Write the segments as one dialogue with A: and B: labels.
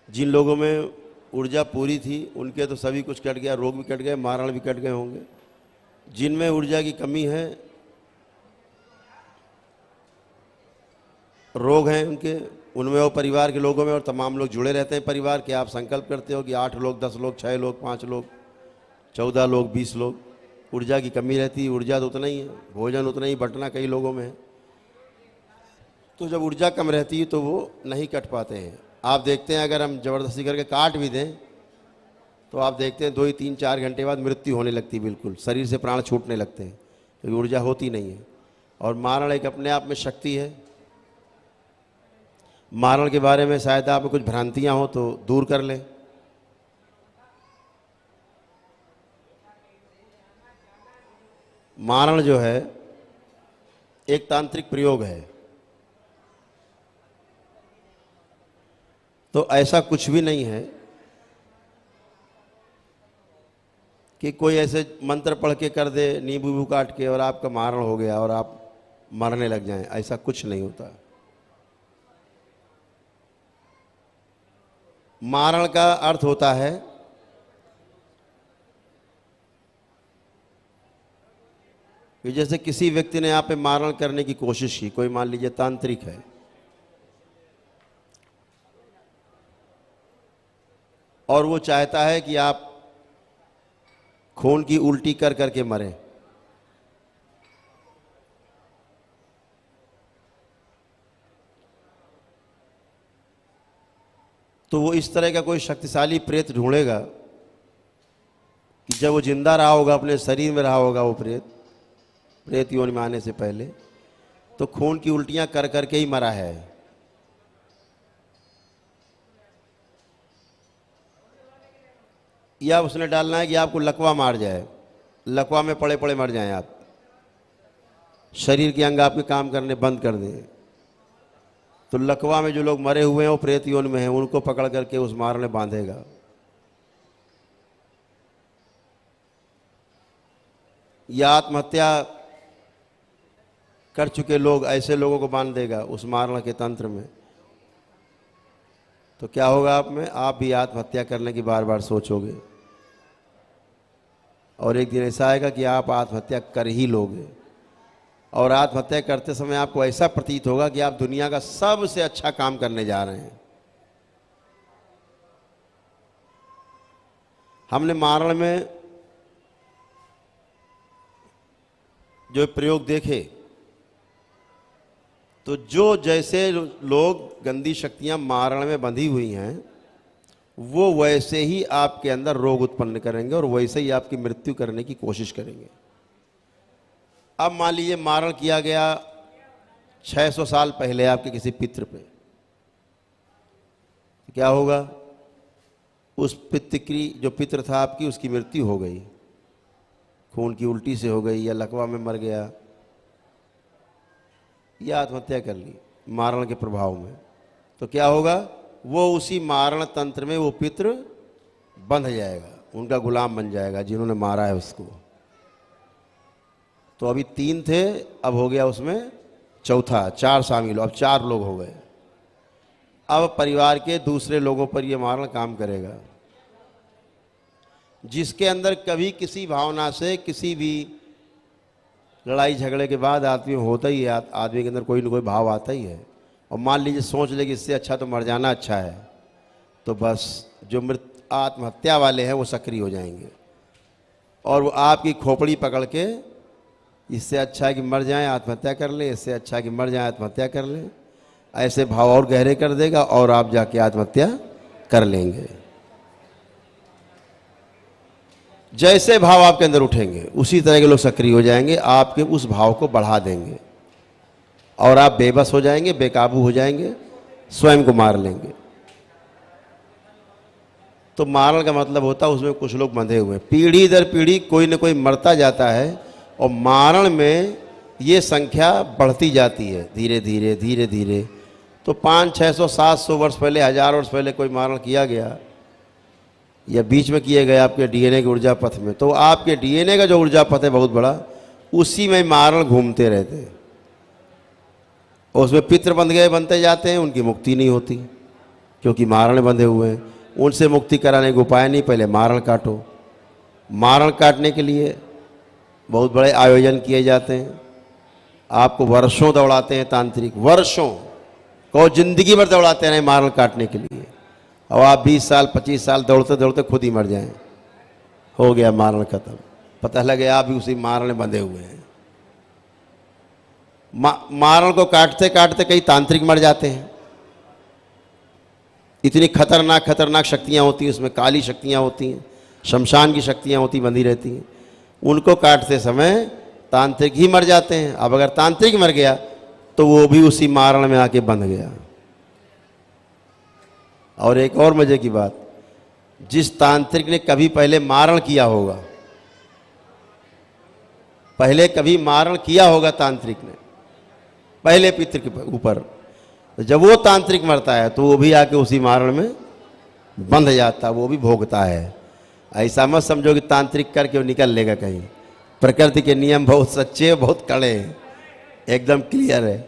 A: जिन लोगों में ऊर्जा पूरी थी उनके तो सभी कुछ कट गया, रोग भी कट गए, मारण भी कट गए होंगे। जिनमें ऊर्जा की कमी है, रोग हैं उनके, उनमें और परिवार के लोगों में, और तमाम लोग जुड़े रहते हैं परिवार के। आप संकल्प करते हो कि 8 लोग, 10 लोग, 6 लोग, 5 लोग, 14 लोग, 20 लोग, ऊर्जा की कमी रहती है। ऊर्जा तो उतना ही है, भोजन उतना ही बंटना कई लोगों में है। तो जब ऊर्जा कम रहती है तो वो नहीं कट पाते हैं। आप देखते हैं अगर हम ज़बरदस्ती करके काट भी दें तो आप देखते हैं 2 ही 3 4 घंटे बाद मृत्यु होने लगती है, बिल्कुल शरीर से प्राण छूटने लगते हैं, क्योंकि ऊर्जा होती नहीं है। और मारण एक अपने आप में शक्ति है। मारण के बारे में शायद आप में कुछ भ्रांतियां हो तो दूर कर लें। मारण जो है एक तांत्रिक प्रयोग है। तो ऐसा कुछ भी नहीं है कि कोई ऐसे मंत्र पढ़ के कर दे, नींबू वूबू काट के, और आपका मारण हो गया और आप मरने लग जाएं। ऐसा कुछ नहीं होता। मारण का अर्थ होता है कि जैसे किसी व्यक्ति ने आप पे मारण करने की कोशिश की, कोई मान लीजिए तांत्रिक है, और वो चाहता है कि आप खून की उल्टी कर करके मरें, तो वो इस तरह का कोई शक्तिशाली प्रेत ढूंढेगा कि जब वो जिंदा रहा होगा, अपने शरीर में रहा होगा, वो प्रेत योनि में आने से पहले, तो खून की उल्टियां कर करके ही मरा है। या उसने डालना है कि आपको लकवा मार जाए, लकवा में पड़े पड़े मर जाएं आप, शरीर के अंग आपके काम करने बंद कर दें। तो लकवा में जो लोग मरे हुए हैं वो प्रेत योनि में हैं, उनको पकड़ करके उस मार में बांधेगा। या आत्महत्या कर चुके लोग, ऐसे लोगों को बांध देगा उस मारण के तंत्र में। तो क्या होगा आप में, आप भी आत्महत्या करने की बार बार सोचोगे, और एक दिन ऐसा आएगा कि आप आत्महत्या कर ही लोगे। और आत्महत्या करते समय आपको ऐसा प्रतीत होगा कि आप दुनिया का सबसे अच्छा काम करने जा रहे हैं। हमने मारण में जो प्रयोग देखे, तो जो जैसे लोग गंदी शक्तियां मारण में बंधी हुई हैं, वो वैसे ही आपके अंदर रोग उत्पन्न करेंगे और वैसे ही आपकी मृत्यु करने की कोशिश करेंगे। अब मान लीजिए मारण किया गया 600 साल पहले आपके किसी पितृ पे, क्या होगा? उस पितृ की, जो पितृ था आपकी, उसकी मृत्यु हो गई, खून की उल्टी से हो गई, या लकवा में मर गया, या आत्महत्या कर ली मारण के प्रभाव में। तो क्या होगा? वो उसी मारण तंत्र में वो पितृ बंध जाएगा, उनका गुलाम बन जाएगा जिन्होंने मारा है उसको। तो अभी 3 थे, अब हो गया उसमें चौथा, 4 शामिल हो, अब 4 लोग हो गए। अब परिवार के दूसरे लोगों पर ये मारण काम करेगा। जिसके अंदर कभी किसी भावना से, किसी भी लड़ाई झगड़े के बाद आदमी होता ही है, आदमी के अंदर कोई ना कोई भाव आता ही है, और मान लीजिए सोच ले कि इससे अच्छा तो मर जाना अच्छा है, तो बस जो आत्महत्या वाले हैं वो सक्रिय हो जाएंगे, और वो आपकी खोपड़ी पकड़ के, इससे अच्छा है कि मर जाएं, आत्महत्या कर लें, इससे अच्छा है कि मर जाएं, आत्महत्या कर लें, ऐसे भाव और गहरे कर देगा, और आप जाके आत्महत्या कर लेंगे। जैसे भाव आपके अंदर उठेंगे उसी तरह के लोग सक्रिय हो जाएंगे, आपके उस भाव को बढ़ा देंगे, और आप बेबस हो जाएंगे, बेकाबू हो जाएंगे, स्वयं को मार लेंगे। तो मारण का मतलब होता है उसमें कुछ लोग बंधे हुए, पीढ़ी दर पीढ़ी कोई न कोई मरता जाता है, और मारण में ये संख्या बढ़ती जाती है धीरे धीरे धीरे धीरे। तो 500, 600, 700 वर्ष पहले, 1000 वर्ष पहले कोई मारण किया गया, या बीच में किए गए आपके डीएनए के ऊर्जा पथ में, तो आपके डीएनए का जो ऊर्जा पथ है बहुत बड़ा, उसी में मारण घूमते रहते हैं, और उसमें पितृ बंध गए, बनते जाते हैं, उनकी मुक्ति नहीं होती, क्योंकि मारण बंधे हुए हैं। उनसे मुक्ति कराने का उपाय नहीं, पहले मारण काटो। मारण काटने के लिए बहुत बड़े आयोजन किए जाते हैं, आपको वर्षों दौड़ाते हैं तांत्रिक, वर्षों को जिंदगी भर दौड़ाते रहे मारण काटने के लिए, और आप 20 साल 25 साल दौड़ते दौड़ते खुद ही मर जाएं, हो गया मारण खत्म, पता लगे आप भी उसी मारण में बंधे हुए हैं। मारण को काटते काटते कई तांत्रिक मर जाते हैं। इतनी खतरनाक खतरनाक शक्तियां होती हैं उसमें, काली शक्तियां होती हैं, शमशान की शक्तियां होती बंधी रहती हैं। उनको काटते समय तांत्रिक ही मर जाते हैं। अब अगर तांत्रिक मर गया तो वो भी उसी मारण में आके बंध गया। और एक और मजे की बात, जिस तांत्रिक ने कभी पहले मारण किया होगा, पहले कभी मारण किया होगा तांत्रिक ने पहले पितृ के ऊपर, तो जब वो तांत्रिक मरता है तो वो भी आके उसी मारण में बंध जाता, वो भी भोगता है। ऐसा मत समझो कि तांत्रिक करके वो निकल लेगा कहीं। प्रकृति के नियम बहुत सच्चे, बहुत कड़े हैं, एकदम क्लियर है।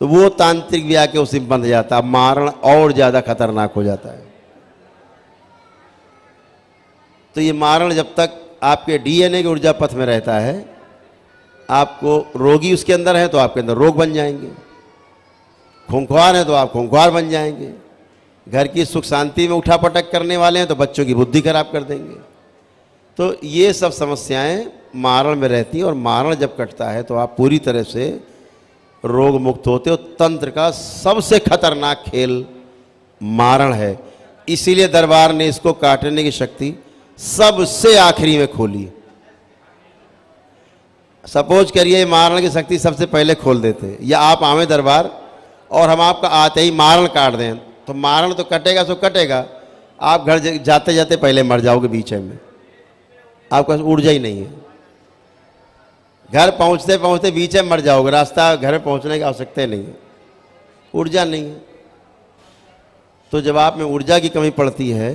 A: तो वो तांत्रिक भी आके उसी में बंध जाता, मारण और ज़्यादा खतरनाक हो जाता है। तो ये मारण जब तक आपके डीएनए के ऊर्जा पथ में रहता है, आपको रोगी उसके अंदर है तो आपके अंदर रोग बन जाएंगे, खूंखार है तो आप खूंखार बन जाएंगे, घर की सुख शांति में उठापटक करने वाले हैं तो बच्चों की बुद्धि खराब कर देंगे। तो ये सब समस्याएं मारण में रहती हैं, और मारण जब कटता है तो आप पूरी तरह से रोग मुक्त होते हो। तंत्र का सबसे खतरनाक खेल मारण है, इसीलिए दरबार ने इसको काटने की शक्ति सबसे आखिरी में खोली। सपोज करिए मारण की शक्ति सबसे पहले खोल देते, या आप आवे दरबार और हम आपका आते ही मारण काट दें, तो मारण तो कटेगा सो कटेगा, आप घर जाते जाते पहले मर जाओगे बीच में, आपका ऊर्जा ही नहीं है। घर पहुंचते पहुंचते बीच में मर जाओगे, रास्ता घर पहुंचने की आवश्यकता नहीं है, ऊर्जा नहीं है। तो जब आप में ऊर्जा की कमी पड़ती है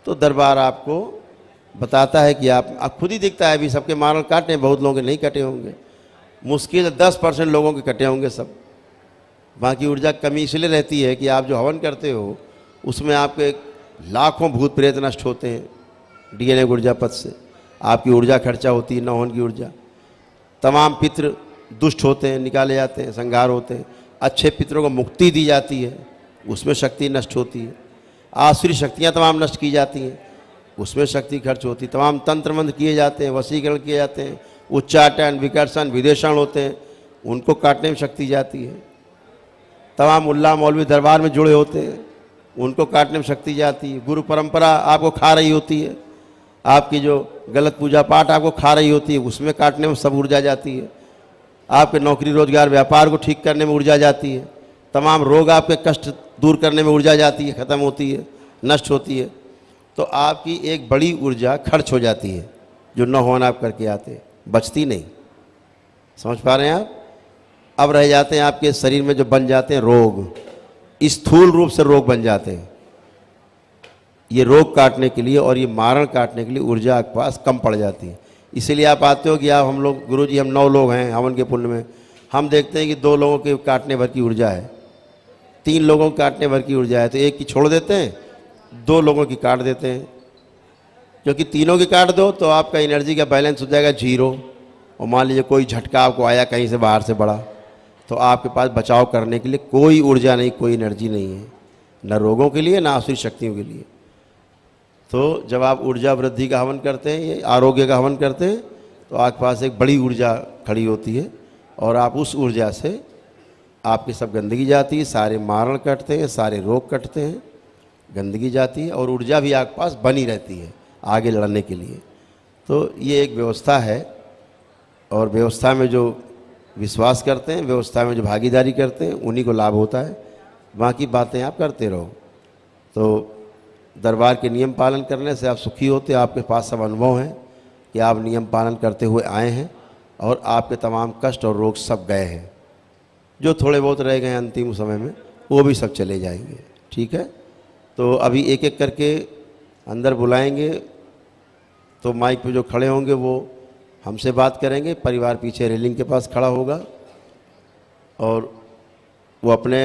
A: तो दरबार आपको बताता है कि आप खुद ही दिखता है, अभी सबके मारण काटे, बहुत लोगों के नहीं कटे होंगे, मुश्किल 10% लोगों के कटे होंगे सब। बाकी ऊर्जा कमी इसलिए रहती है कि आप जो हवन करते हो उसमें आपके लाखों भूत प्रेत नष्ट होते हैं डीएनए ऊर्जा पथ से, आपकी ऊर्जा खर्चा होती है, न होने की ऊर्जा। तमाम पितृ दुष्ट होते हैं, निकाले जाते हैं, संहार होते हैं। अच्छे पितरों को मुक्ति दी जाती है, उसमें शक्ति नष्ट होती है। आसुरी शक्तियाँ तमाम नष्ट की जाती हैं, उसमें शक्ति खर्च होती है। तमाम तंत्र मंत्र किए जाते हैं, वशीकरण किए जाते हैं, उच्चाटन विकर्षण विदेशण होते हैं, उनको काटने में शक्ति जाती है। तमाम मुल्ला मौलवी दरबार में जुड़े होते हैं, उनको काटने में शक्ति जाती है। गुरु परंपरा आपको खा रही होती है, आपकी जो गलत पूजा पाठ आपको खा रही होती है, उसमें काटने में सब ऊर्जा जाती है। आपके नौकरी रोजगार व्यापार को ठीक करने में ऊर्जा जाती है। तमाम रोग आपके कष्ट दूर करने में ऊर्जा जाती है, ख़त्म होती है, नष्ट होती है। तो आपकी एक बड़ी ऊर्जा खर्च हो जाती है, जो न होना आप करके आते, बचती नहीं। समझ पा रहे हैं आप? अब रह जाते हैं आपके शरीर में जो बन जाते हैं रोग, स्थूल रूप से रोग बन जाते हैं। ये रोग काटने के लिए और ये मारण काटने के लिए ऊर्जा आपके पास कम पड़ जाती है। इसीलिए आप आते हो कि आप हम लोग गुरुजी हम 9 लोग हैं हवन के पुण्य में, हम देखते हैं कि 2 लोगों के काटने भर की ऊर्जा है, 3 लोगों के काटने भर की ऊर्जा है, तो एक की छोड़ देते हैं, 2 लोगों की काट देते हैं। क्योंकि तीनों की काट दो तो आपका एनर्जी का बैलेंस हो जाएगा 0, और मान लीजिए कोई झटका आपको आया कहीं से बाहर से बड़ा, तो आपके पास बचाव करने के लिए कोई ऊर्जा नहीं, कोई एनर्जी नहीं है, न रोगों के लिए न आसुरी शक्तियों के लिए। तो जब आप ऊर्जा वृद्धि का हवन करते हैं, ये आरोग्य का हवन करते हैं, तो आपके पास एक बड़ी ऊर्जा खड़ी होती है, और आप उस ऊर्जा से आपकी सब गंदगी जाती है, सारे मारण कटते हैं, सारे रोग कटते हैं, गंदगी जाती है, और ऊर्जा भी आपके पास बनी रहती है आगे लड़ने के लिए। तो ये एक व्यवस्था है, और व्यवस्था में जो विश्वास करते हैं, व्यवस्था में जो भागीदारी करते हैं, उन्हीं को लाभ होता है। बाकी बातें आप करते रहो। तो दरबार के नियम पालन करने से आप सुखी होते, आपके पास सब अनुभव हैं कि आप नियम पालन करते हुए आए हैं, और आपके तमाम कष्ट और रोग सब गए हैं। जो थोड़े बहुत रह गए अंतिम समय में वो भी सब चले जाएंगे। ठीक है, तो अभी एक एक करके अंदर बुलाएंगे, तो माइक पे जो खड़े होंगे वो हमसे बात करेंगे, परिवार पीछे रेलिंग के पास खड़ा होगा, और वो अपने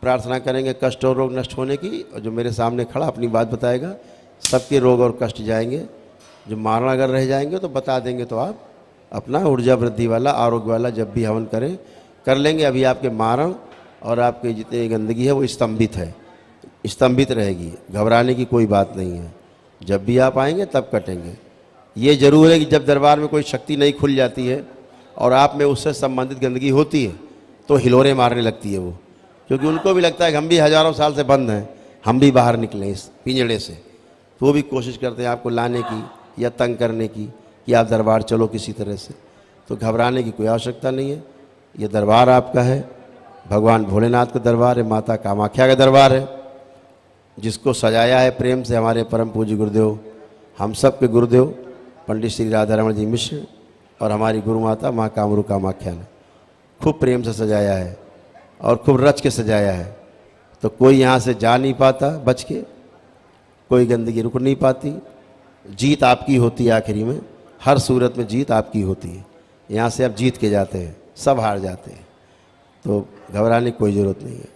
A: प्रार्थना करेंगे कष्ट और रोग नष्ट होने की, और जो मेरे सामने खड़ा अपनी बात बताएगा सबके रोग और कष्ट जाएंगे। जो मारण अगर रह जाएंगे तो बता देंगे, तो आप अपना ऊर्जा वृद्धि वाला, आरोग्य वाला जब भी हवन करें कर लेंगे। अभी आपके मारण और आपके जितनी गंदगी है वो स्तंभित है, स्तंभित रहेगी, घबराने की कोई बात नहीं है। जब भी आप आएंगे तब कटेंगे। ये ज़रूर है कि जब दरबार में कोई शक्ति नहीं खुल जाती है और आप में उससे संबंधित गंदगी होती है तो हिलोरे मारने लगती है वो, क्योंकि उनको भी लगता है कि हम भी हज़ारों साल से बंद हैं, हम भी बाहर निकलें इस पिंजड़े से। तो वो भी कोशिश करते हैं आपको लाने की या तंग करने की कि आप दरबार चलो किसी तरह से। तो घबराने की कोई आवश्यकता नहीं है। ये दरबार आपका है, भगवान भोलेनाथ का दरबार है, माता कामाख्या का दरबार है, जिसको सजाया है प्रेम से हमारे परम पूज्य गुरुदेव, हम सब के गुरुदेव पंडित श्री राधारमण जी मिश्र और हमारी गुरु माता माँ कामरू कामाख्या ने खूब प्रेम से सजाया है और खूब रच के सजाया है। तो कोई यहाँ से जा नहीं पाता बच के, कोई गंदगी रुक नहीं पाती। जीत आपकी होती है, आखिरी में हर सूरत में जीत आपकी होती है। यहाँ से आप जीत के जाते हैं, सब हार जाते हैं। तो घबराने की कोई ज़रूरत नहीं है।